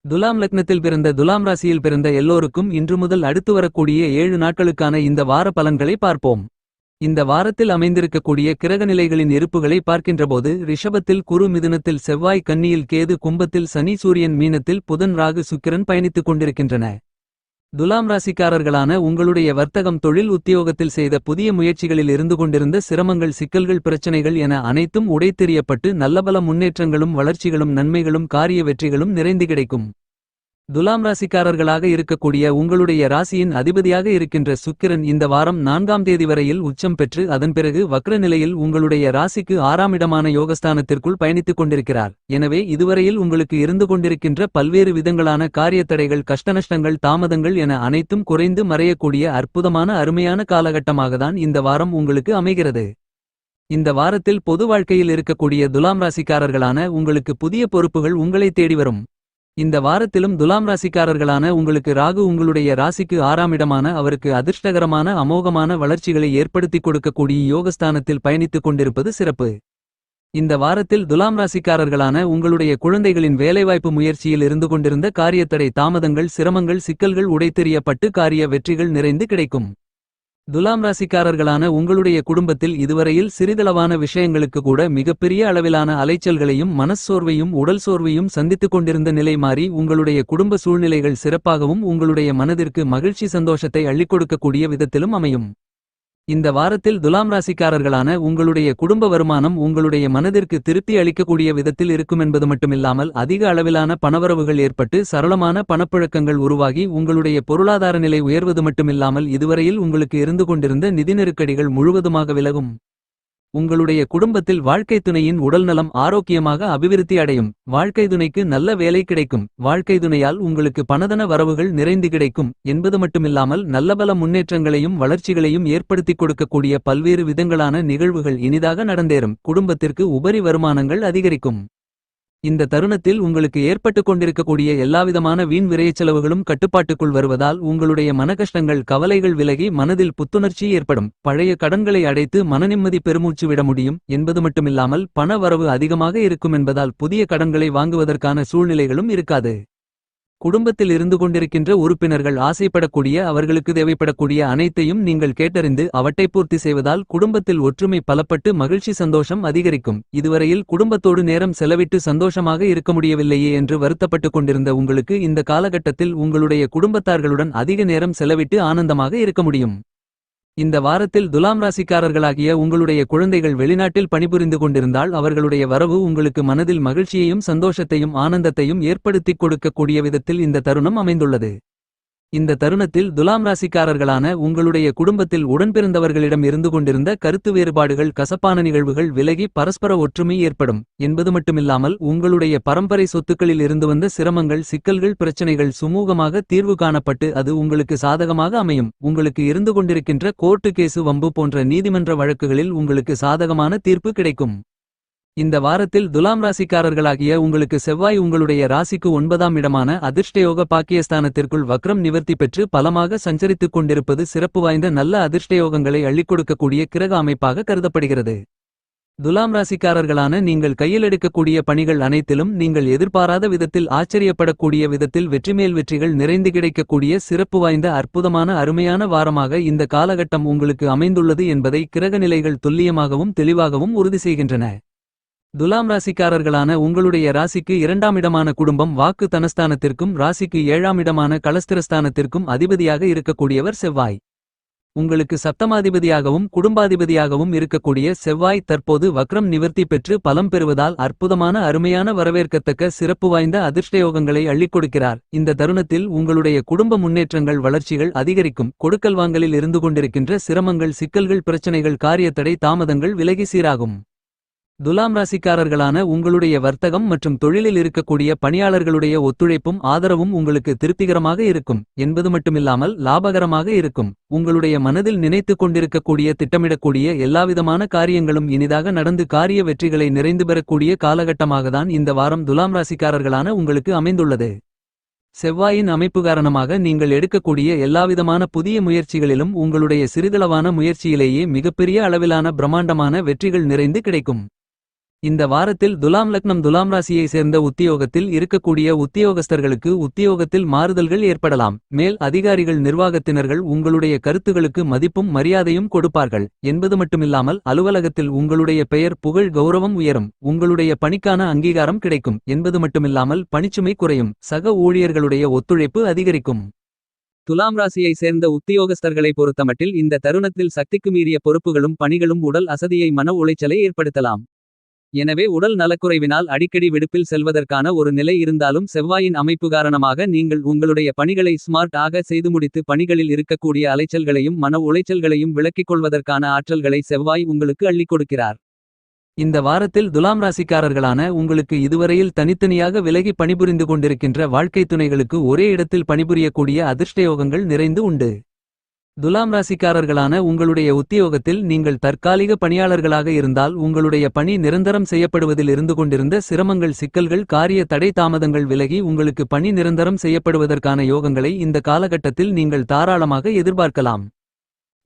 துலாம் லக்னத்தில் பிறந்த துலாம் ராசியில் பிறந்த எல்லோருக்கும் இன்று முதல் அடுத்து வரக்கூடிய 7 நாட்களுக்கான இந்த வார பலன்களை பார்ப்போம். இந்த வாரத்தில் அமைந்திருக்கக்கூடிய கிரகநிலைகளின் இருப்புகளை பார்க்கின்றபோது ரிஷபத்தில் குரு, மிதுனத்தில் செவ்வாய், கன்னியில் கேது, கும்பத்தில் சனி, சூரியன், மீனத்தில் புதன், ராகு, சுக்கிரன் பயணித்துக் கொண்டிருக்கின்றன. துலாம் ராசிக்காரர்களான உங்களுடைய வர்த்தகம், தொழில், உத்தியோகத்தில் செய்த புதிய முயற்சிகளில் இருந்து கொண்டிருந்த சிரமங்கள், சிக்கல்கள், பிரச்சனைகள் என அனைத்தும் உடைத்தெறியப்பட்டு நல்லபல முன்னேற்றங்களும் வளர்ச்சிகளும் நன்மைகளும் காரிய வெற்றிகளும் நிறைந்து கிடைக்கும். துலாம் ராசிக்காரர்களாக இருக்கக்கூடிய உங்களுடைய ராசியின் அதிபதியாக இருக்கின்ற சுக்கிரன் இந்த வாரம் 4ஆம் தேதி வரையில் உச்சம் பெற்று அதன் பிறகு வக்ர நிலையில் உங்களுடைய ராசிக்கு 6ஆம் இடமான யோகஸ்தானத்திற்குள் பயணித்துக் கொண்டிருக்கிறார். எனவே இதுவரையில் உங்களுக்கு இருந்து கொண்டிருக்கின்ற பல்வேறு விதங்களான காரியத்தடைகள், கஷ்டநஷ்டங்கள், தாமதங்கள் என அனைத்தும் குறைந்து மறையக்கூடிய அற்புதமான அருமையான காலகட்டமாகத்தான் இந்த வாரம் உங்களுக்கு அமைகிறது. இந்த வாரத்தில் பொது வாழ்க்கையில் இருக்கக்கூடிய துலாம் ராசிக்காரர்களான உங்களுக்கு புதிய பொறுப்புகள் உங்களை தேடி வரும். இந்த வாரத்திலும் துலாம் ராசிக்காரர்களான உங்களுக்கு ராகு உங்களுடைய ராசிக்கு 6ஆம் இடமான அவருக்கு அதிர்ஷ்டகரமான அமோகமான வளர்ச்சிகளை ஏற்படுத்திக் கொடுக்கக்கூடிய யோகஸ்தானத்தில் பயணித்துக் கொண்டிருப்பது சிறப்பு. இந்த வாரத்தில் துலாம் ராசிக்காரர்களான உங்களுடைய குழந்தைகளின் வேலைவாய்ப்பு முயற்சியில் இருந்து கொண்டிருந்த காரியத்தடை, தாமதங்கள், சிரமங்கள், சிக்கல்கள் உடைத்தெறியப்பட்டு காரிய வெற்றிகள் நிறைந்து கிடைக்கும். துலாம் ராசிக்காரர்களான உங்களுடைய குடும்பத்தில் இதுவரையில் சிறிதளவான விஷயங்களுக்கு கூட மிகப்பெரிய அளவிலான அலைச்சல்களையும் மனச்சோர்வையும் உடல் சோர்வையும் சந்தித்துக் கொண்டிருந்த நிலை மாறி உங்களுடைய குடும்ப சூழ்நிலைகள் சிறப்பாகவும் உங்களுடைய மனதிற்கு மகிழ்ச்சி, சந்தோஷத்தை அள்ளிக் கொடுக்கக்கூடிய விதத்திலும் அமையும். இந்த வாரத்தில் துலாம் ராசிக்காரர்களான உங்களுடைய குடும்ப வருமானம் உங்களுடைய மனதிற்கு திருப்தி அளிக்கக்கூடிய விதத்தில் இருக்குமென்பது மட்டுமில்லாமல் அதிக அளவிலான பணவரவுகள் ஏற்பட்டு சரளமான பணப்புழக்கங்கள் உருவாகி உங்களுடைய பொருளாதார நிலை உயர்வது மட்டுமில்லாமல் இதுவரையில் உங்களுக்கு இருந்து கொண்டிருந்த நிதி நெருக்கடிகள் முழுவதுமாக விலகும். உங்களுடைய குடும்பத்தில் வாழ்க்கை துணையின் உடல்நலம் ஆரோக்கியமாக அபிவிருத்தி அடையும். வாழ்க்கை துணைக்கு நல்ல வேலை கிடைக்கும். வாழ்க்கை துணையால் உங்களுக்கு பணதன வரவுகள் நிறைந்து கிடைக்கும் என்பது மட்டுமில்லாமல் நல்லபல முன்னேற்றங்களையும் வளர்ச்சிகளையும் ஏற்படுத்திக் கொடுக்கக்கூடிய பல்வேறு விதங்களான நிகழ்வுகள் இனிதாக நடந்தேறும். குடும்பத்திற்கு உபரி வருமானங்கள் அதிகரிக்கும். இந்த தருணத்தில் உங்களுக்கு ஏற்பட்டுக் கொண்டிருக்கக்கூடிய எல்லாவிதமான வீண் விரயச்செலவுகளும் கட்டுப்பாட்டுக்குள் வருவதால் உங்களுடைய மனகஷ்டங்கள், கவலைகள் விலகி மனதில் புத்துணர்ச்சி ஏற்படும். பழைய கடன்களை அடைத்து மனநிம்மதி பெருமூச்சு விட முடியும் என்பது மட்டுமில்லாமல் பண வரவு அதிகமாக இருக்கும் என்பதால் புதிய கடன்களை வாங்குவதற்கான சூழ்நிலைகளும் இருக்காது. குடும்பத்தில் இருந்து கொண்டிருக்கின்ற உறுப்பினர்கள் ஆசைப்படக்கூடிய, அவர்களுக்கு தேவைப்படக்கூடிய அனைத்தையும் நீங்கள் கேட்டறிந்து அவற்றை பூர்த்தி செய்வதால் குடும்பத்தில் ஒற்றுமை பலப்பட்டு மகிழ்ச்சி, சந்தோஷம் அதிகரிக்கும். இதுவரையில் குடும்பத்தோடு நேரம் செலவிட்டு சந்தோஷமாக இருக்க முடியவில்லையே என்று வருத்தப்பட்டுக் கொண்டிருந்த உங்களுக்கு இந்த காலகட்டத்தில் உங்களுடைய குடும்பத்தார்களுடன் அதிக நேரம் செலவிட்டு ஆனந்தமாக இருக்க முடியும். இந்த வாரத்தில் துலாம் ராசிக்காரர்களாகிய உங்களுடைய குழந்தைகள் வெளிநாட்டில் பணிபுரிந்து கொண்டிருந்தால் அவர்களுடைய வரவு உங்களுக்கு மனதில் மகிழ்ச்சியையும் சந்தோஷத்தையும் ஆனந்தத்தையும் ஏற்படுத்திக் கொடுக்கக்கூடிய விதத்தில் இந்த தருணம் அமைந்துள்ளது. இந்த தருணத்தில் துலாம் ராசிக்காரர்களான உங்களுடைய குடும்பத்தில் உடன்பிறந்தவர்களிடம் இருந்து கொண்டிருந்த கருத்து வேறுபாடுகள், கசப்பான நிகழ்வுகள் விலகி பரஸ்பர ஒற்றுமை ஏற்படும் என்பது மட்டுமில்லாமல் உங்களுடைய பரம்பரை சொத்துக்களில் இருந்து வந்த சிரமங்கள், சிக்கல்கள், பிரச்சனைகள் சுமூகமாக தீர்வு காணப்பட்டு அது உங்களுக்கு சாதகமாக அமையும். உங்களுக்கு இருந்து கொண்டிருக்கின்ற கோர்ட்டு கேசு, வம்பு போன்ற நீதிமன்ற வழக்குகளில் உங்களுக்கு சாதகமான தீர்ப்பு கிடைக்கும். இந்த வாரத்தில் துலாம் ராசிக்காரர்களாகிய உங்களுக்கு செவ்வாய் உங்களுடைய ராசிக்கு 9ஆம் இடமான அதிர்ஷ்டயோக பாக்கியஸ்தானத்திற்குள் வக்ரம் நிவர்த்தி பெற்று பலமாக சஞ்சரித்துக் கொண்டிருப்பது சிறப்பு வாய்ந்த நல்ல அதிர்ஷ்டயோகங்களை அள்ளிக் கொடுக்கக்கூடிய கிரக அமைப்பாக கருதப்படுகிறது. துலாம் ராசிக்காரர்களான நீங்கள் கையில் எடுக்கக்கூடிய பணிகள் அனைத்திலும் நீங்கள் எதிர்பாராத விதத்தில், ஆச்சரியப்படக்கூடிய விதத்தில் வெற்றிமேல் வெற்றிகள் நிறைந்து கிடைக்கக்கூடிய சிறப்பு வாய்ந்த அற்புதமான அருமையான வாரமாக இந்த காலகட்டம் உங்களுக்கு அமைந்துள்ளது என்பதை கிரகநிலைகள் துல்லியமாகவும் தெளிவாகவும் உறுதி செய்கின்றன. துலாம் ராசிக்காரர்களான உங்களுடைய ராசிக்கு 2ஆம் இடமான குடும்பம், வாக்கு தனஸ்தானத்திற்கும் ராசிக்கு 7ஆம் இடமான களஸ்திரஸ்தானத்திற்கும் அதிபதியாக இருக்கக்கூடியவர் செவ்வாய். உங்களுக்கு சப்தமாதிபதியாகவும் குடும்பாதிபதியாகவும் இருக்கக்கூடிய செவ்வாய் தற்போது வக்ரம் நிவர்த்தி பெற்று பலம் பெறுவதால் அற்புதமான அருமையான வரவேற்கத்தக்க சிறப்பு வாய்ந்த அதிர்ஷ்டயோகங்களை அள்ளிக் கொடுக்கிறார். இந்த தருணத்தில் உங்களுடைய குடும்ப முன்னேற்றங்கள், வளர்ச்சிகள் அதிகரிக்கும். கொடுக்கல் வாங்கலில் இருந்து கொண்டிருக்கின்ற சிரமங்கள், சிக்கல்கள், பிரச்சனைகள், காரியத்தடை, தாமதங்கள் விலகி சீராகும். துலாம் ராசிக்காரர்களான உங்களுடைய வர்த்தகம் மற்றும் தொழிலில் இருக்கக்கூடிய பணியாளர்களுடைய ஒத்துழைப்பும் ஆதரவும் உங்களுக்கு திருப்திகரமாக இருக்கும் என்பது மட்டுமில்லாமல் லாபகரமாக இருக்கும். உங்களுடைய மனதில் நினைத்துக் கொண்டிருக்கக்கூடிய, திட்டமிடக்கூடிய எல்லாவிதமான காரியங்களும் இனிதாக நடந்து காரிய வெற்றிகளை நிறைந்து பெறக்கூடிய காலகட்டமாகத்தான் இந்த வாரம் துலாம் ராசிக்காரர்களான உங்களுக்கு அமைந்துள்ளது. செவ்வாயின் அமைப்பு காரணமாக நீங்கள் எடுக்கக்கூடிய எல்லாவிதமான புதிய முயற்சிகளிலும் உங்களுடைய சிறிதளவான முயற்சியிலேயே மிகப்பெரிய அளவிலான பிரம்மாண்டமான வெற்றிகள் நிறைந்து கிடைக்கும். இந்த வாரத்தில் துலாம் லக்னம் துலாம் ராசியை சேர்ந்த உத்தியோகத்தில் இருக்கக்கூடிய உத்தியோகஸ்தர்களுக்கு உத்தியோகத்தில் மாறுதல்கள் ஏற்படலாம். மேல் அதிகாரிகள் நிர்வாகத்தினர்கள் உங்களுடைய கருத்துகளுக்கு மதிப்பும் மரியாதையும் கொடுப்பார்கள் என்பது மட்டுமில்லாமல் அலுவலகத்தில் உங்களுடைய பெயர் புகழ் கௌரவம் உயரும். உங்களுடைய பணிக்கான அங்கீகாரம் கிடைக்கும் என்பது மட்டுமில்லாமல் பணிச்சுமை குறையும். சக ஊழியர்களுடைய ஒத்துழைப்பு அதிகரிக்கும். துலாம் ராசியை சேர்ந்த உத்தியோகஸ்தர்களை பொறுத்தமட்டில் இந்த தருணத்தில் சக்திக்கு மீறிய பொறுப்புகளும் பணிகளும் உடல் அசதியை மன உளைச்சலை ஏற்படுத்தலாம். எனவே உடல் நலக்குறைவினால் அடிக்கடி விடுப்பில் செல்வதற்கான ஒரு நிலை இருந்தாலும் செவ்வாயின் அமைப்பு காரணமாக நீங்கள் உங்களுடைய பணிகளை ஸ்மார்ட் ஆக செய்து முடித்து பணிகளில் இருக்கக்கூடிய அலைச்சல்களையும் மன உளைச்சல்களையும் விலக்கிக் கொள்வதற்கான ஆற்றல்களை செவ்வாய் உங்களுக்கு அள்ளிக் கொடுக்கிறார். இந்த வாரத்தில் துலாம் ராசிக்காரர்களான உங்களுக்கு இதுவரையில் தனித்தனியாக விலகி பணிபுரிந்து கொண்டிருக்கின்ற வாழ்க்கை துணைகளுக்கு ஒரே இடத்தில் பணிபுரியக்கூடிய அதிர்ஷ்டயோகங்கள் நிறைந்து உண்டு. துலாம் ராசிக்காரர்களான உங்களுடைய உத்தியோகத்தில் நீங்கள் தற்காலிக பணியாளர்களாக இருந்தால் உங்களுடைய பணி நிரந்தரம் செய்யப்படுவதில் இருந்து கொண்டிருந்த சிரமங்கள் சிக்கல்கள் காரிய தடை தாமதங்கள் விலகி உங்களுக்கு பணி நிரந்தரம் செய்யப்படுவதற்கான யோகங்களை இந்த காலகட்டத்தில் நீங்கள் தாராளமாக எதிர்பார்க்கலாம்.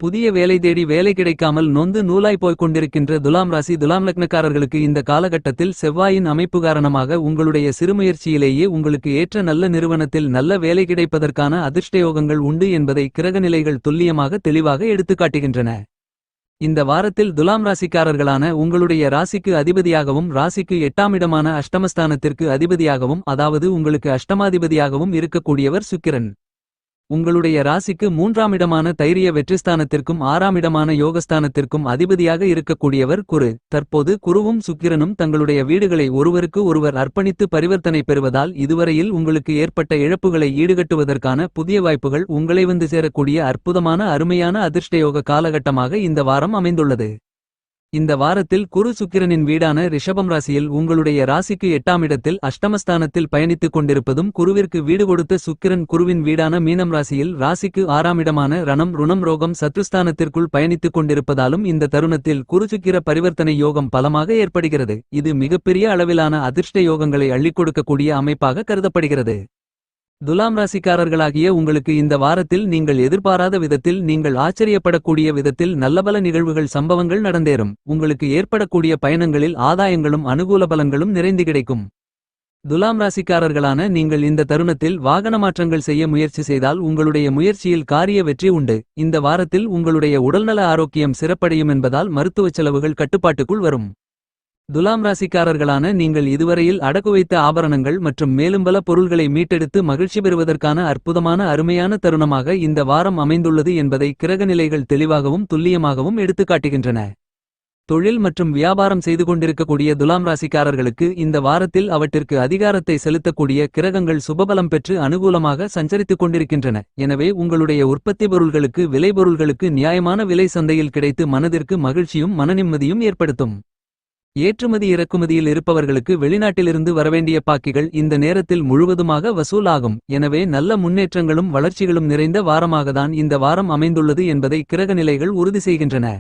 புதிய வேலை தேடி வேலை கிடைக்காமல் நொந்து நூலாய் போய்க் கொண்டிருக்கின்ற துலாம் ராசி துலாம் லக்னக்காரர்களுக்கு இந்த காலகட்டத்தில் செவ்வாயின் அமைப்பு காரணமாக உங்களுடைய சிறுமுயற்சியிலேயே உங்களுக்கு ஏற்ற நல்ல நிறுவனத்தில் நல்ல வேலை கிடைப்பதற்கான அதிர்ஷ்டயோகங்கள் உண்டு என்பதை கிரகநிலைகள் துல்லியமாக தெளிவாக எடுத்துக்காட்டுகின்றன. இந்த வாரத்தில் துலாம் ராசிக்காரர்களான உங்களுடைய ராசிக்கு அதிபதியாகவும் ராசிக்கு 8ஆம் இடமான அஷ்டமஸ்தானத்திற்கு அதிபதியாகவும் அதாவது உங்களுக்கு அஷ்டமாதிபதியாகவும் இருக்கக்கூடியவர் சுக்கிரன். உங்களுடைய ராசிக்கு 3ஆம் இடமான தைரிய வெற்றிஸ்தானத்திற்கும் 6ஆம் இடமான யோகஸ்தானத்திற்கும் அதிபதியாக இருக்கக்கூடியவர் குரு. தற்போது குருவும் சுக்கிரனும் தங்களுடைய வீடுகளை ஒருவருக்கு ஒருவர் அர்ப்பணித்து பரிவர்த்தனை பெறுவதால் இதுவரையில் உங்களுக்கு ஏற்பட்ட இழப்புகளை ஈடுகட்டுவதற்கான புதிய வாய்ப்புகள் உங்களை வந்து சேரக்கூடிய அற்புதமான அருமையான அதிர்ஷ்டயோக காலகட்டமாக இந்த வாரம் அமைந்துள்ளது. இந்த வாரத்தில் குரு சுக்கிரனின் வீடான ரிஷபம் ராசியில் உங்களுடைய ராசிக்கு 8ஆம் இடத்தில் அஷ்டமஸ்தானத்தில் பயணித்துக் கொண்டிருப்பதும் குருவிற்கு வீடு கொடுத்த சுக்கிரன் குருவின் வீடான மீனம் ராசியில் ராசிக்கு 6ஆம் இடமான ரணம் ருணம் ரோகம் சத்ருஸ்தானத்திற்குள் பயணித்துக் கொண்டிருப்பதாலும் இந்த தருணத்தில் குரு சுக்கிர பரிவர்த்தனை யோகம் பலமாக ஏற்படுகிறது. இது மிகப்பெரிய அளவிலான அதிர்ஷ்ட யோகங்களை அள்ளிக் கொடுக்கக்கூடிய அமைப்பாக கருதப்படுகிறது. துலாம் ராசிக்காரர்களாகிய உங்களுக்கு இந்த வாரத்தில் நீங்கள் எதிர்பாராத விதத்தில் நீங்கள் ஆச்சரியப்படக்கூடிய விதத்தில் நல்லபல நிகழ்வுகள் சம்பவங்கள் நடந்தேறும். உங்களுக்கு ஏற்படக்கூடிய பயணங்களில் ஆதாயங்களும் அனுகூல பலன்களும் நிறைந்து கிடைக்கும். துலாம் ராசிக்காரர்களான நீங்கள் இந்த தருணத்தில் வாகன மாற்றங்கள் செய்ய முயற்சி செய்தால் உங்களுடைய முயற்சியில் காரிய வெற்றி உண்டு. இந்த வாரத்தில் உங்களுடைய உடல்நல ஆரோக்கியம் சிறப்படையும் என்பதால் மருத்துவச் செலவுகள் கட்டுப்பாட்டுக்குள் வரும். துலாம் ராசிக்காரர்களான நீங்கள் இதுவரையில் அடகு வைத்த ஆபரணங்கள் மற்றும் மேலும் பல பொருள்களை மீட்டெடுத்து மகிழ்ச்சி பெறுவதற்கான அற்புதமான அருமையான தருணமாக இந்த வாரம் அமைந்துள்ளது என்பதை கிரகநிலைகள் தெளிவாகவும் துல்லியமாகவும் எடுத்துக்காட்டுகின்றன. தொழில் மற்றும் வியாபாரம் செய்து கொண்டிருக்கக்கூடிய துலாம் ராசிக்காரர்களுக்கு இந்த வாரத்தில் அவற்றிற்கு அதிகாரத்தை செலுத்தக்கூடிய கிரகங்கள் சுபபலம் பெற்று அனுகூலமாக சஞ்சரித்துக் கொண்டிருக்கின்றன. எனவே உங்களுடைய உற்பத்தி பொருள்களுக்கு விளைபொருள்களுக்கு நியாயமான விலை சந்தையில் கிடைத்து மனதிற்கு மகிழ்ச்சியும் மனநிம்மதியும் ஏற்படுத்தும். ஏற்றுமதி இறக்குமதியில் இருப்பவர்களுக்கு வெளிநாட்டிலிருந்து வரவேண்டிய பாக்கிகள் இந்த நேரத்தில் முழுவதுமாக வசூல் ஆகும். எனவே நல்ல முன்னேற்றங்களும் வளர்ச்சிகளும் நிறைந்த வாரமாகத்தான் இந்த வாரம் அமைந்துள்ளது என்பதை கிரகநிலைகள் உறுதி செய்கின்றன.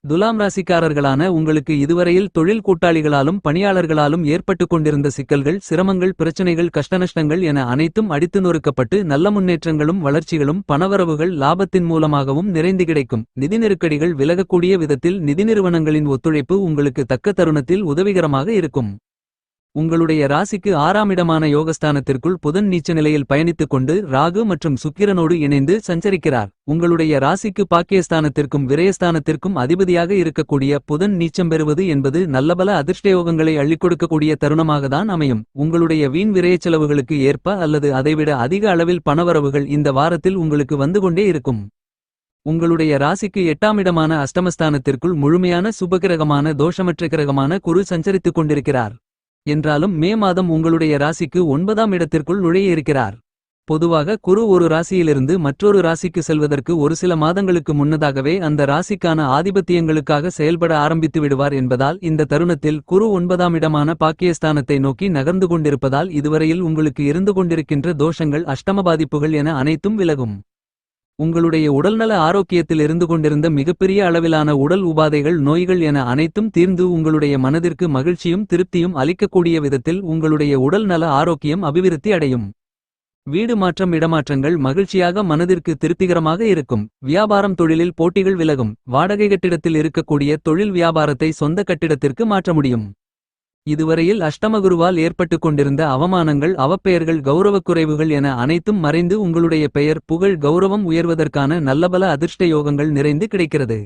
துலாம் ராசிக்காரர்களான உங்களுக்கு இதுவரையில் தொழில் கூட்டாளிகளாலும் பணியாளர்களாலும் ஏற்பட்டு கொண்டிருந்த சிக்கல்கள் சிரமங்கள் பிரச்சனைகள் கஷ்டநஷ்டங்கள் என அனைத்தும் அடித்து நொறுக்கப்பட்டு நல்ல முன்னேற்றங்களும் வளர்ச்சிகளும் பணவரவுகள் லாபத்தின் மூலமாகவும் நிறைந்து கிடைக்கும். நிதி நெருக்கடிகள் விலகக்கூடிய விதத்தில் நிதி நிறுவனங்களின் ஒத்துழைப்பு உங்களுக்கு தக்க தருணத்தில் உதவிகரமாக இருக்கும். உங்களுடைய ராசிக்கு 6ஆம் இடமான யோகஸ்தானத்திற்குள் புதன் நீச்ச நிலையில் பயணித்துக் கொண்டு ராகு மற்றும் சுக்கிரனோடு இணைந்து சஞ்சரிக்கிறார். உங்களுடைய ராசிக்கு பாக்கியஸ்தானத்திற்கும் விரயஸ்தானத்திற்கும் அதிபதியாக இருக்கக்கூடிய புதன் நீச்சம் பெறுவது என்பது நல்லபல அதிர்ஷ்டயோகங்களை அள்ளிக் கொடுக்கக்கூடிய தருணமாகத்தான் அமையும். உங்களுடைய வீண் விரயச் செலவுகளுக்கு ஏற்ப அல்லது அதைவிட அதிக அளவில் பணவரவுகள் இந்த வாரத்தில் உங்களுக்கு வந்து கொண்டே இருக்கும். உங்களுடைய ராசிக்கு 8ஆம் இடமான அஷ்டமஸ்தானத்திற்குள் முழுமையான சுபகிரகமான தோஷமற்ற கிரகமான குரு சஞ்சரித்துக் கொண்டிருக்கிறார். என்றாலும் மே மாதம் உங்களுடைய ராசிக்கு 9ஆம் இடத்திற்குள் நுழைய இருக்கிறார். பொதுவாக குரு ஒரு ராசியிலிருந்து மற்றொரு ராசிக்கு செல்வதற்கு ஒரு சில மாதங்களுக்கு முன்னதாகவே அந்த ராசிக்கான ஆதிபத்தியங்களுக்காக செயல்பட ஆரம்பித்து விடுவார் என்பதால் இந்த தருணத்தில் குரு 9ஆம் இடமான பாக்கியஸ்தானத்தை நோக்கி நகர்ந்து கொண்டிருப்பதால் இதுவரையில் உங்களுக்கு இருந்து கொண்டிருக்கின்ற தோஷங்கள் அஷ்டம பாதிப்புகள் என அனைத்தும் விலகும். உங்களுடைய உடல்நல ஆரோக்கியத்தில் இருந்து கொண்டிருந்த மிகப்பெரிய அளவிலான உடல் உபாதைகள் நோய்கள் என அனைத்தும் தீர்ந்து உங்களுடைய மனதிற்கு மகிழ்ச்சியும் திருப்தியும் அளிக்கக்கூடிய விதத்தில் உங்களுடைய உடல் நல ஆரோக்கியம் அபிவிருத்தி அடையும். வீடு மாற்றம் இடமாற்றங்கள் மகிழ்ச்சியாக மனதிற்கு திருப்திகரமாக இருக்கும். வியாபாரம் தொழிலில் போட்டிகள் விலகும். வாடகை கட்டிடத்தில் இருக்கக்கூடிய தொழில் வியாபாரத்தை சொந்த கட்டிடத்திற்கு மாற்ற முடியும். இதுவரையில் அஷ்டமகுருவால் ஏற்பட்டுக் கொண்டிருந்த அவமானங்கள் அவப்பெயர்கள் கௌரவக்குறைவுகள் என அனைத்தும் மறைந்து உங்களுடைய பெயர் புகழ் கௌரவம் உயர்வதற்கான நல்லபல அதிர்ஷ்ட யோகங்கள் நிறைந்து கிடைக்கிறது.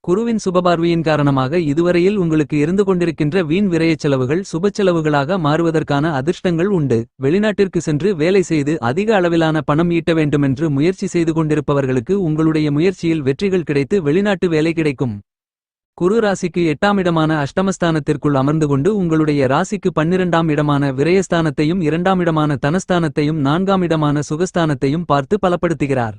குருவின் சுபபார்வையின் காரணமாக இதுவரையில் உங்களுக்கு இருந்து கொண்டிருக்கின்ற வீண் விரயச் செலவுகள் சுபச்செலவுகளாக மாறுவதற்கான அதிர்ஷ்டங்கள் உண்டு. வெளிநாட்டிற்கு சென்று வேலை செய்து அதிக அளவிலான பணம் ஈட்ட வேண்டுமென்று முயற்சி செய்து கொண்டிருப்பவர்களுக்கு உங்களுடைய முயற்சியில் வெற்றிகள் கிடைத்து வெளிநாட்டு வேலை கிடைக்கும். குரு ராசிக்கு 8ஆம் இடமான அஷ்டமஸ்தானத்திற்குள் அமர்ந்து கொண்டு உங்களுடைய ராசிக்கு 12ஆம் இடமான விரயஸ்தானத்தையும் 2ஆம் இடமான தனஸ்தானத்தையும் 4ஆம் இடமான சுகஸ்தானத்தையும் பார்த்து பலப்படுத்துகிறார்.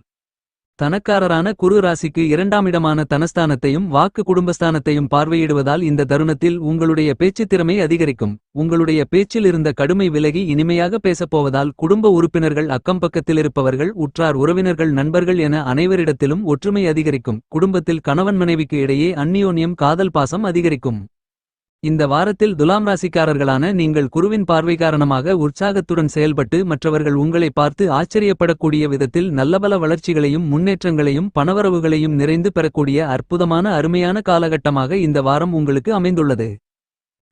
தனக்காரரான குரு ராசிக்கு 2ஆம் இடமான தனஸ்தானத்தையும் வாக்கு குடும்பஸ்தானத்தையும் பார்வையிடுவதால் இந்த தருணத்தில் உங்களுடைய பேச்சுத் திறமை அதிகரிக்கும். உங்களுடைய பேச்சில் இருந்த கடுமை விலகி இனிமையாக பேசப்போவதால் குடும்ப உறுப்பினர்கள் அக்கம்பக்கத்தில் இருப்பவர்கள் உற்றார் உறவினர்கள் நண்பர்கள் என அனைவரிடத்திலும் ஒற்றுமை அதிகரிக்கும். குடும்பத்தில் கணவன் மனைவிக்கு இடையே அந்நியோன்யம் காதல் பாசம் அதிகரிக்கும். இந்த வாரத்தில் துலாம் ராசிக்காரர்களான நீங்கள் குருவின் பார்வை காரணமாக உற்சாகத்துடன் செயல்பட்டு மற்றவர்கள் உங்களை பார்த்து ஆச்சரியப்படக்கூடிய விதத்தில் நல்லபல வளர்ச்சிகளையும் முன்னேற்றங்களையும் பணவரவுகளையும் நிறைந்து பெறக்கூடிய அற்புதமான அருமையான காலகட்டமாக இந்த வாரம் உங்களுக்கு அமைந்துள்ளது.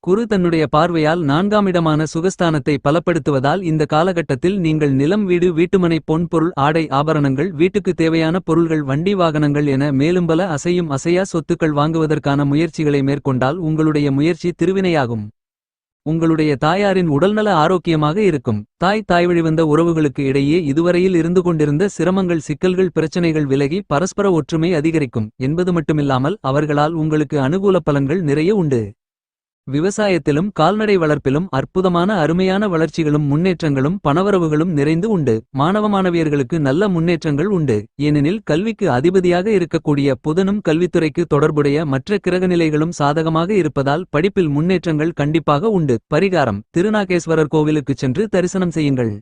குரு தன்னுடைய பார்வையால் 4ஆம் இடமான சுகஸ்தானத்தை பலப்படுத்துவதால் இந்த காலகட்டத்தில் நீங்கள் நிலம் வீடு வீட்டுமனை பொன் பொருள் ஆடை ஆபரணங்கள் வீட்டுக்கு தேவையான பொருள்கள் வண்டி வாகனங்கள் என மேலும் பல அசையும் அசையா சொத்துக்கள் வாங்குவதற்கான முயற்சிகளை மேற்கொண்டால் உங்களுடைய முயற்சி திருவினையாகும். உங்களுடைய தாயாரின் உடல்நல ஆரோக்கியமாக இருக்கும். தாய் வழிவந்த உறவுகளுக்கு இடையே இதுவரையில் இருந்து கொண்டிருந்த சிரமங்கள் சிக்கல்கள் பிரச்சனைகள் விலகி பரஸ்பர ஒற்றுமை அதிகரிக்கும் என்பது மட்டுமில்லாமல் அவர்களால் உங்களுக்கு அனுகூல பலன்கள் நிறைய உண்டு. விவசாயத்திலும் கால்நடை வளர்ப்பிலும் அற்புதமான அருமையான வளர்ச்சிகளும் முன்னேற்றங்களும் பணவரவுகளும் நிறைந்து உண்டு. மாணவ மாணவியர்களுக்கு நல்ல முன்னேற்றங்கள் உண்டு. ஏனெனில் கல்விக்கு அதிபதியாக இருக்கக்கூடிய புதனும் கல்வித்துறைக்கு தொடர்புடைய மற்ற கிரகநிலைகளும் சாதகமாக இருப்பதால் படிப்பில் முன்னேற்றங்கள் கண்டிப்பாக உண்டு. பரிகாரம்: திருநாகேஸ்வரர் கோவிலுக்குச் சென்று தரிசனம் செய்யுங்கள்.